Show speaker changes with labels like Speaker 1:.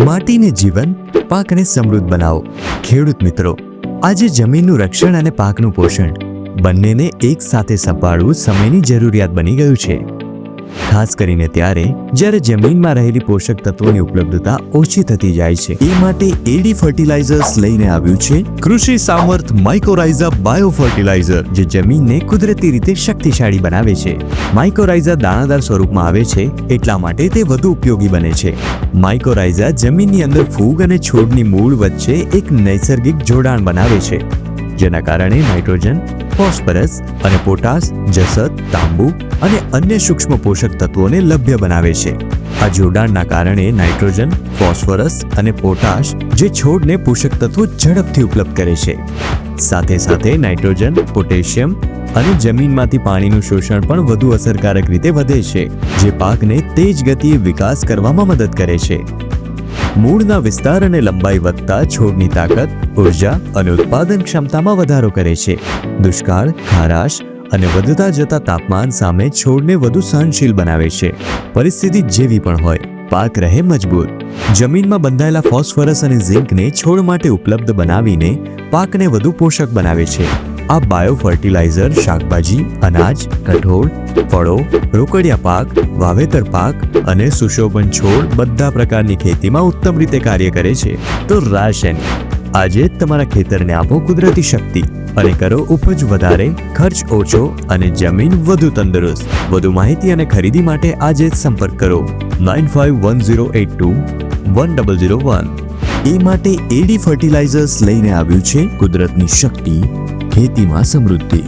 Speaker 1: માટીને જીવન, પાકને સમૃદ્ધ બનાવો। ખેડૂત મિત્રો, આજે જમીનનું રક્ષણ અને પાકનું પોષણ બંનેને એક સાથે સંભાળવું સમયની જરૂરિયાત બની ગયું છે। ખાસ કરીને ત્યારે જ્યારે જમીનમાં રહેલી પોષક તત્વોની ઉપલબ્ધતા ઓછી થતી જાય છે। એ માટે એડી ફર્ટિલાઇઝર્સ લઈને આવ્યું છે કૃષિ સામર્થ માઇકોરાઇઝા બાયો ફર્ટિલાઇઝર, જે જમીનને કુદરતી રીતે શક્તિશાળી બનાવે છે। માઇકોરાઇઝા દાણાદાર સ્વરૂપમાં આવે છે, એટલા માટે તે વધુ ઉપયોગી બને છે। માઇકોરાઇઝા જમીનની અંદર ફૂગ અને છોડની મૂળ વચ્ચે એક નૈસર્ગિક જોડાણ બનાવે છે, જેના કારણે નાઇટ્રોજન, ફોસ્ફરસ અને પોટાશ, જસત, તાંબુ અને અન્ય સૂક્ષ્મ પોષક તત્વોને લભ્ય બનાવે છે। આ જોડાણના કારણે નાઇટ્રોજન, ફોસ્ફરસ અને પોટાશ જે છોડને પોષક તત્વો ઝડપથી ઉપલબ્ધ કરે છે, સાથે સાથે નાઇટ્રોજન, પોટેશિયમ અને જમીનમાંથી પાણીનું શોષણ પણ વધુ અસરકારક રીતે વધે છે, જે પાકને તેજ ગતિએ વિકાસ કરવામાં મદદ કરે છે। મૂળના વિસ્તાર અને લંબાઈ વધતા છોડની તાકાત, ઉર્જા અને ઉત્પાદન ક્ષમતામાં વધારો કરે છે। દુષ્કાળ, ખારાશ અને વધતા જતા તાપમાન સામે છોડને વધુ સહનશીલ બનાવે છે। પરિસ્થિતિ જેવી પણ હોય, પાક રહે મજબૂત। જમીનમાં બંધાયેલા ફોસ્ફરસ અને ઝિંકને છોડ માટે ઉપલબ્ધ બનાવીને પાકને વધુ પોષક બનાવે છે। આ બાયો ફર્ટિલાઇઝર શાકભાજી, અનાજ, કઠોળ, ફળો, રોકડિયા પાક, વાવેતર પાક અને સુશોભન છોડ બધા પ્રકારની ખેતીમાં ઉત્તમ રીતે કાર્ય કરે છે। તો રાશેની આજે જ તમારા ખેતરને આપો કુદરતી શક્તિ અને કરો ઉપજ વધારે, ખર્ચ ઓછો અને જમીન વધુ તંદુરસ્ત। વધુ માહિતી અને ખરીદી માટે આજે જ સંપર્ક કરો 9510821001। એ માટે એડી ફર્ટિલાઇઝર્સ લઈને આવ્યું છે કુદરતની શક્તિ, ખેતીમાં સમૃદ્ધિ।